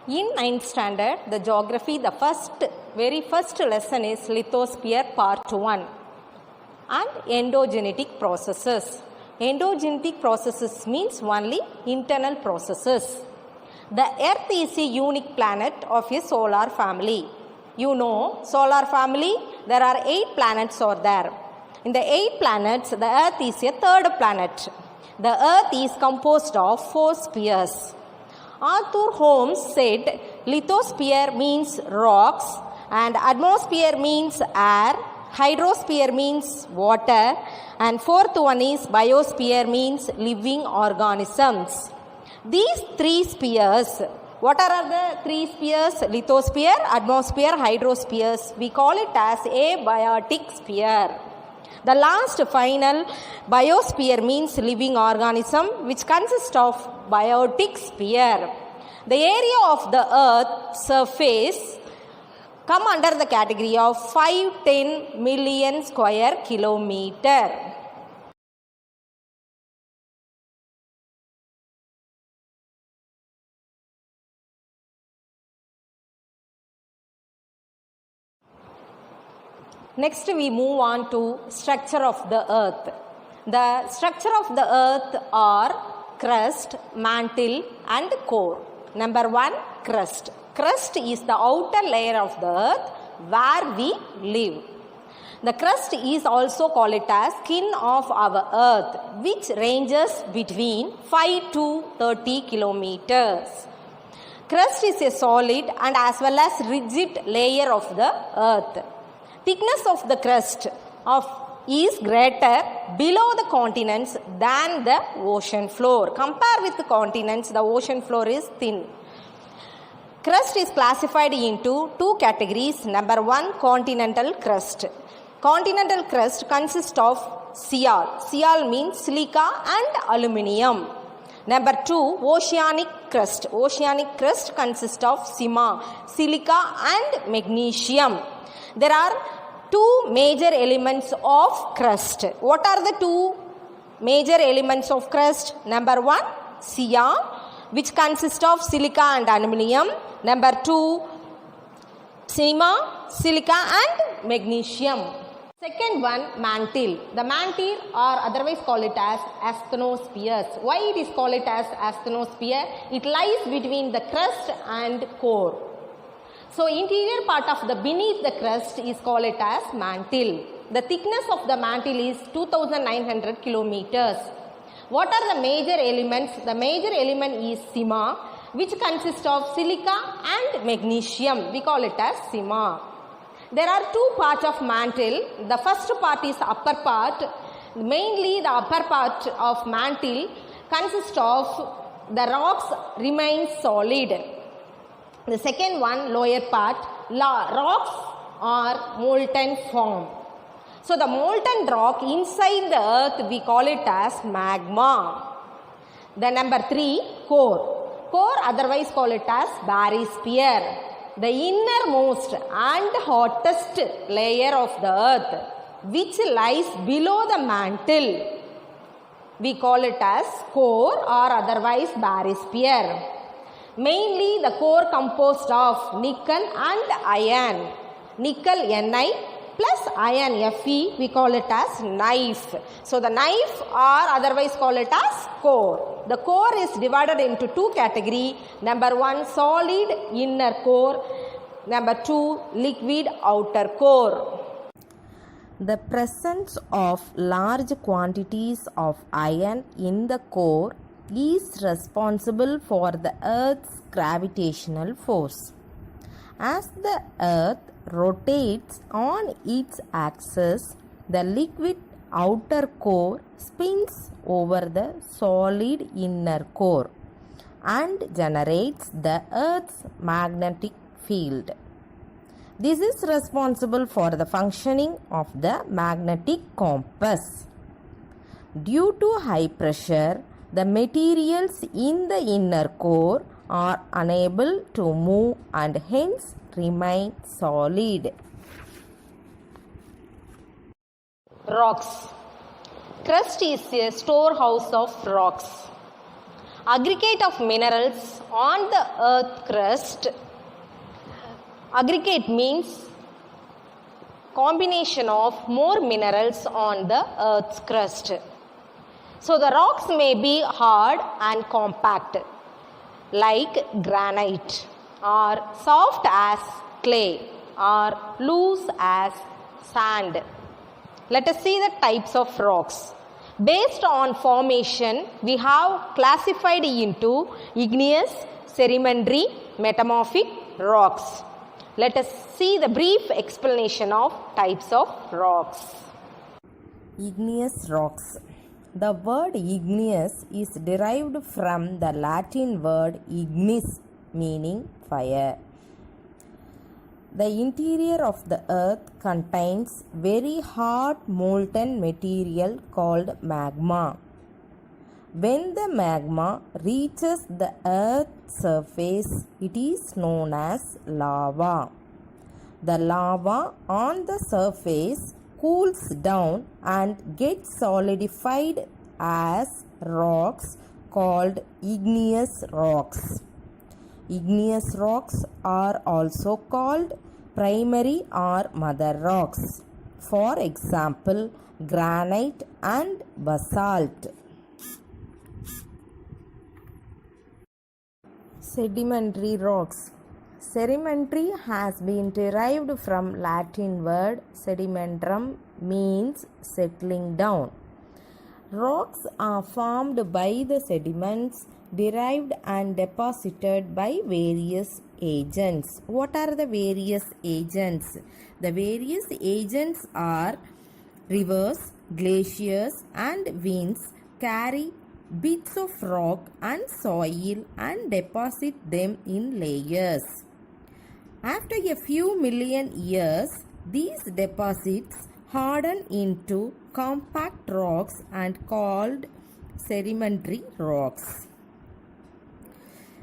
In 9th standard, the geography, the very first lesson is lithosphere part 1 and endogenetic processes. Endogenetic processes means only internal processes. The Earth is a unique planet of a solar family. You know, solar family, there are 8 planets are there. In the 8 planets, the Earth is a third planet. The Earth is composed of 4 spheres. Arthur Holmes said lithosphere means rocks and atmosphere means air, hydrosphere means water, and fourth one is biosphere means living organisms. These 3 spheres, what are the 3 spheres? Lithosphere, atmosphere, hydrospheres. We call it as abiotic sphere. The last final biosphere means living organism, which consists of biotic sphere. The area of the Earth surface come under the category of 510 million square kilometer. Next we move on to structure of the Earth. The structure of the Earth are crust, mantle and core. Number 1, crust. Crust is the outer layer of the Earth where we live. The crust is also called it as skin of our Earth, which ranges between 5 to 30 kilometers. Crust is a solid and as well as rigid layer of the Earth. Thickness of the crust is greater below the continents than the ocean floor. Compare with the continents, the ocean floor is thin. Crust is classified into 2 categories. Number 1, continental crust. Continental crust consists of sial. Sial means silica and aluminium. Number 2, oceanic crust. Oceanic crust consists of silica and magnesium. There are 2 major elements of crust. What are the 2 major elements of crust? Number 1, sial, which consists of silica and aluminium. Number 2, silica and magnesium. Second one, mantle. The mantle or otherwise call it as asthenospheres. Why it is called it as asthenosphere? It lies between the crust and core. So interior part of the beneath the crust is called it as mantle. The thickness of the mantle is 2900 kilometers. What are the major elements? The major element is sima, which consists of silica and magnesium. We call it as sima. There are 2 parts of mantle. The first part is upper part. Mainly the upper part of mantle consists of the rocks remain solid. The second one, lower part, rocks are molten form. So the molten rock inside the earth, we call it as magma. The number 3, core. Core otherwise call it as barysphere. The innermost and hottest layer of the earth, which lies below the mantle, we call it as core or otherwise barysphere. Mainly the core composed of nickel and iron. Nickel Ni plus iron Fe, we call it as knife. So the knife or otherwise call it as core. The core is divided into 2 categories. Number 1, solid inner core. Number 2, liquid outer core. The presence of large quantities of iron in the core is responsible for the Earth's gravitational force. As the Earth rotates on its axis, the liquid outer core spins over the solid inner core and generates the Earth's magnetic field. This is responsible for the functioning of the magnetic compass. Due to high pressure, the materials in the inner core are unable to move and hence remain solid. Rocks. Crust is a storehouse of rocks. Aggregate of minerals on the earth crust. Aggregate means combination of more minerals on the earth's crust. So the rocks may be hard and compact like granite, or soft as clay, or loose as sand. Let us see the types of rocks. Based on formation, we have classified into igneous, sedimentary, metamorphic rocks. Let us see the brief explanation of types of rocks. Igneous rocks. The word igneous is derived from the Latin word ignis, meaning fire. The interior of the earth contains very hot molten material called magma. When the magma reaches the earth's surface, it is known as lava. The lava on the surface cools down and gets solidified as rocks called igneous rocks. Igneous rocks are also called primary or mother rocks. For example, granite and basalt. Sedimentary rocks. Sedimentary has been derived from Latin word sedimentum, means settling down. Rocks are formed by the sediments derived and deposited by various agents. What are the various agents? The various agents are rivers, glaciers and winds carry bits of rock and soil and deposit them in layers. After a few million years, these deposits harden into compact rocks and called sedimentary rocks.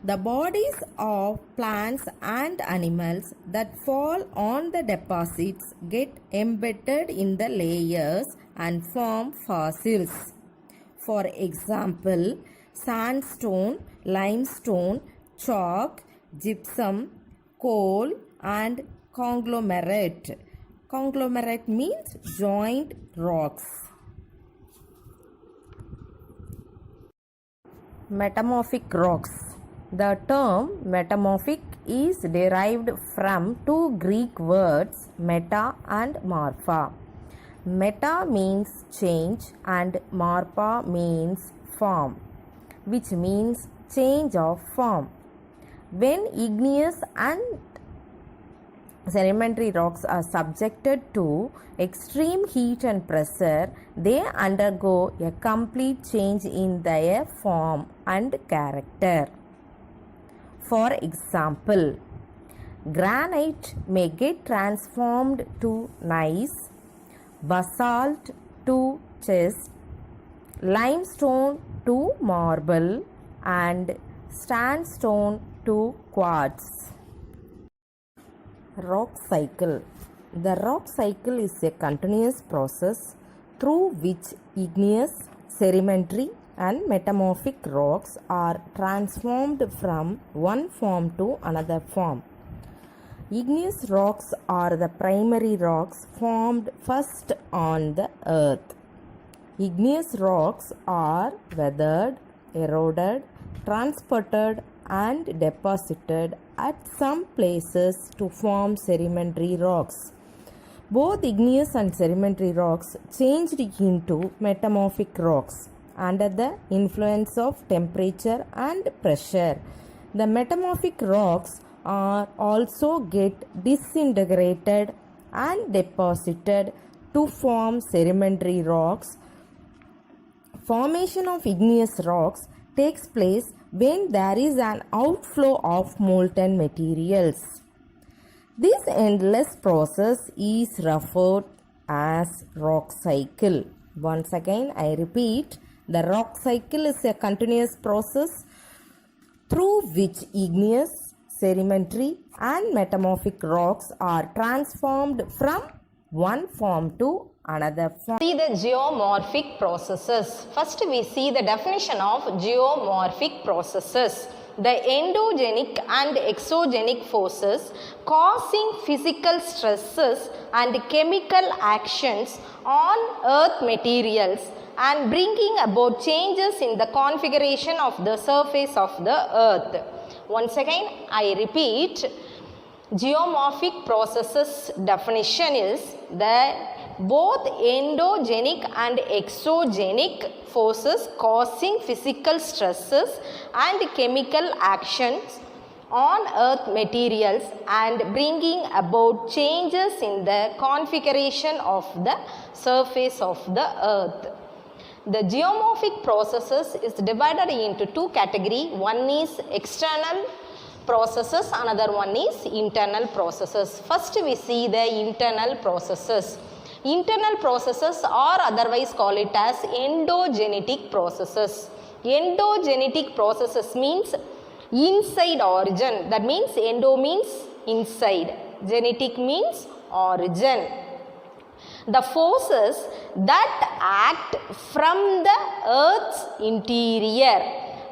The bodies of plants and animals that fall on the deposits get embedded in the layers and form fossils. For example, sandstone, limestone, chalk, gypsum, coal and conglomerate. Conglomerate means joined rocks. Metamorphic rocks. The term metamorphic is derived from two Greek words meta and morpha. Meta means change and morpha means form, which means change of form. When igneous and sedimentary rocks are subjected to extreme heat and pressure, they undergo a complete change in their form and character. For example, granite may get transformed to gneiss, basalt to schist, limestone to marble, and sandstone to quartz. Rock cycle. The rock cycle is a continuous process through which igneous, sedimentary and metamorphic rocks are transformed from one form to another form. Igneous rocks are the primary rocks formed first on the earth. Igneous rocks are weathered, eroded, transported and deposited at some places to form sedimentary rocks. Both igneous and sedimentary rocks changed into metamorphic rocks under the influence of temperature and pressure. The metamorphic rocks are also get disintegrated and deposited to form sedimentary rocks. Formation of igneous rocks takes place when there is an outflow of molten materials. This endless process is referred as rock cycle. Once again, I repeat, the rock cycle is a continuous process through which igneous, sedimentary and metamorphic rocks are transformed from one form to Another form. See the geomorphic processes. First we see the definition of geomorphic processes. The endogenic and exogenic forces causing physical stresses and chemical actions on earth materials and bringing about changes in the configuration of the surface of the earth. Once again I repeat, geomorphic processes definition is that both endogenic and exogenic forces causing physical stresses and chemical actions on earth materials and bringing about changes in the configuration of the surface of the earth. The geomorphic processes is divided into two categories. One is external processes, another one is internal processes. First we see the internal processes. Internal processes or otherwise call it as endogenetic processes. Endogenetic processes means inside origin. That means endo means inside. Genetic means origin. The forces that act from the earth's interior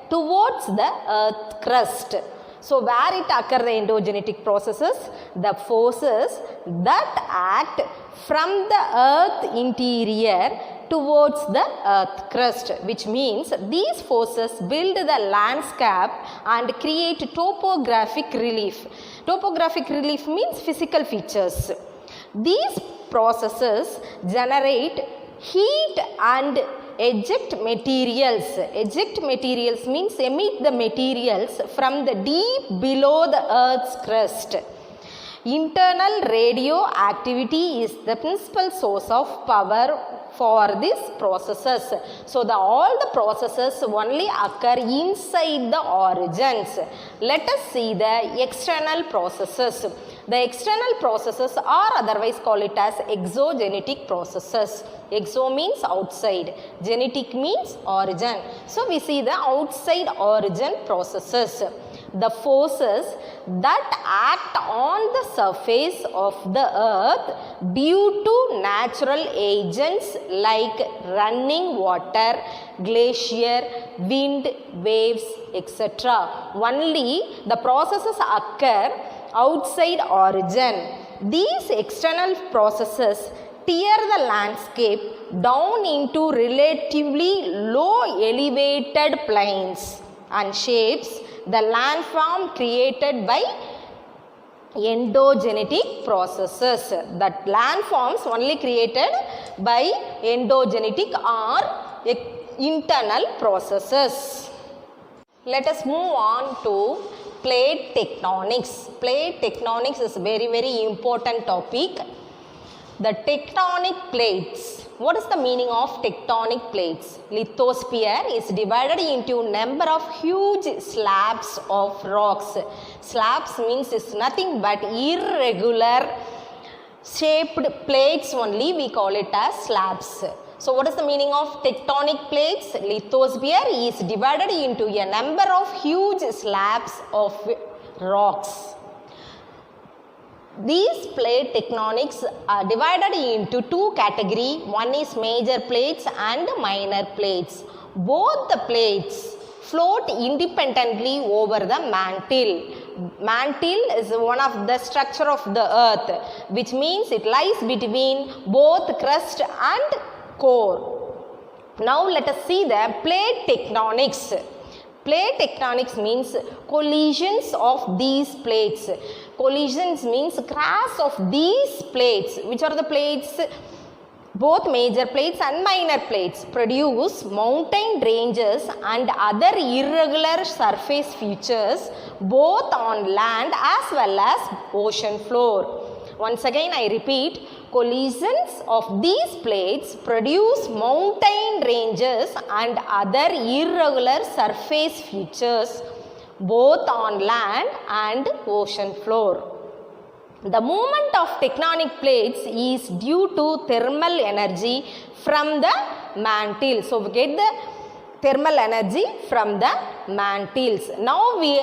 towards the earth crust. So where it occur the endogenetic processes? The forces that act from the earth interior towards the earth crust, which means these forces build the landscape and create topographic relief. Topographic relief means physical features. These processes generate heat and eject materials. Eject materials means emit the materials from the deep below the earth's crust. Internal radioactivity is the principal source of power for these processes. So all the processes only occur inside the origins. Let us see the external processes. The external processes are otherwise call it as exogenetic processes. Exo means outside, genetic means origin. So we see the outside origin processes. The forces that act on the surface of the earth due to natural agents like running water, glacier, wind, waves, etc. Only the processes occur outside origin. These external processes tear the landscape down into relatively low elevated plains and shapes the landform created by endogenetic processes. That landforms only created by endogenetic or internal processes. Let us move on to plate tectonics. Plate tectonics is very important topic. The tectonic plates. What is the meaning of tectonic plates? Lithosphere is divided into number of huge slabs of rocks. Slabs means it's nothing but irregular shaped plates only, we call it as slabs. So what is the meaning of tectonic plates? Lithosphere is divided into a number of huge slabs of rocks. These plate tectonics are divided into two categories. One is major plates and minor plates. Both the plates float independently over the mantle. Mantle is one of the structure of the earth, which means it lies between both crust and core. Now let us see the plate tectonics. Plate tectonics means collisions of these plates. Collisions means crash of these plates. Which are the plates? Both major plates and minor plates produce mountain ranges and other irregular surface features both on land as well as ocean floor. Once again I repeat, collisions of these plates produce mountain ranges and other irregular surface features both on land and ocean floor. The movement of tectonic plates is due to thermal energy from the mantle. So we get the thermal energy from the mantles. Now we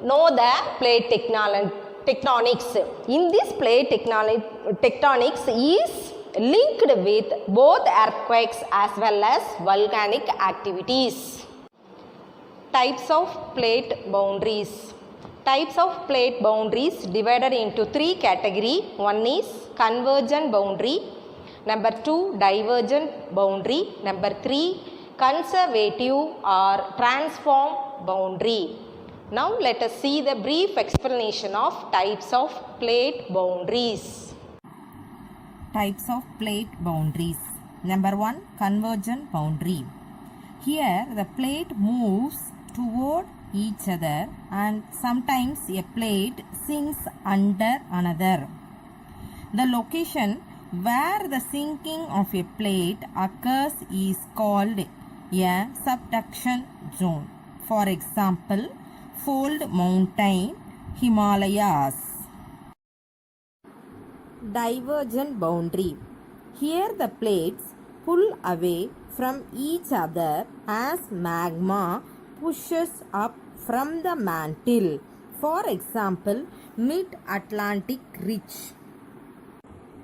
know the plate tectonics. In this plate tectonics is linked with both earthquakes as well as volcanic activities. Types of plate boundaries. Types of plate boundaries divided into three categories. One is convergent boundary. Number 2, divergent boundary. Number 3, conservative or transform boundary. Now let us see the brief explanation of types of plate boundaries. Types of plate boundaries. Number 1, convergent boundary. Here the plate moves toward each other and sometimes a plate sinks under another. The location where the sinking of a plate occurs is called a subduction zone. For example, fold mountain, Himalayas. Divergent boundary. Here the plates pull away from each other as magma pushes up from the mantle. For example, Mid-Atlantic Ridge.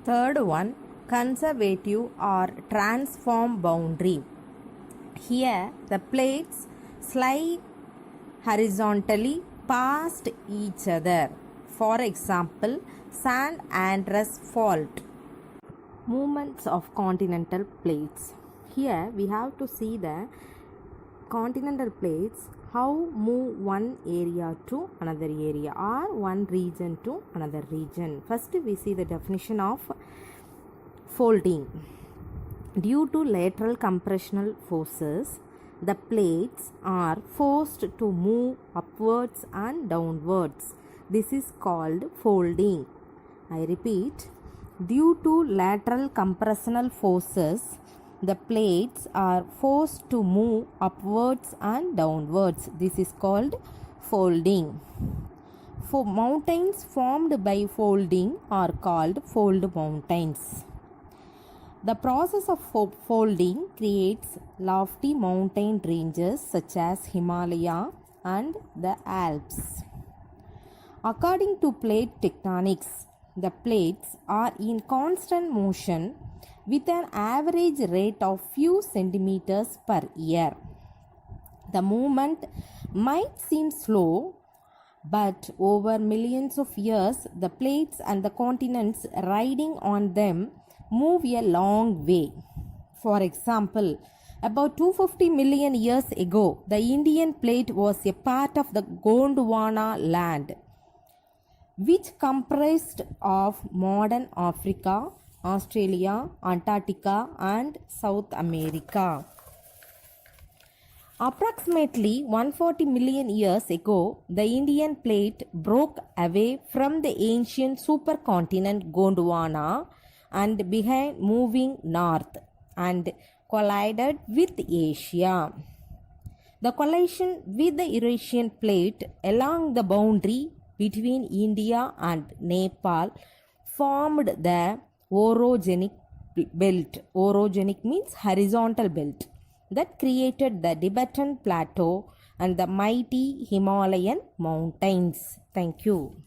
Third one, conservative or transform boundary. Here the plates slide horizontally past each other. For example, San Andreas Fault. Movements of continental plates. Here we have to see the continental plates how move one area to another area or one region to another region. First we see the definition of folding. Due to lateral compressional forces, the plates are forced to move upwards and downwards. This is called folding. I repeat, due to lateral compressional forces, the plates are forced to move upwards and downwards. This is called folding. For mountains formed by folding are called fold mountains. The process of folding creates lofty mountain ranges such as Himalaya and the Alps. According to plate tectonics, the plates are in constant motion with an average rate of few centimeters per year. The movement might seem slow, but over millions of years, the plates and the continents riding on them move a long way. For example, about 250 million years ago, the Indian plate was a part of the Gondwana land, which comprised of modern Africa, Australia, Antarctica and South America. Approximately 140 million years ago, the Indian plate broke away from the ancient supercontinent Gondwana and began moving north and collided with Asia. The collision with the Eurasian plate along the boundary between India and Nepal formed the orogenic belt. Orogenic means horizontal belt that created the Tibetan Plateau and the mighty Himalayan mountains. Thank you.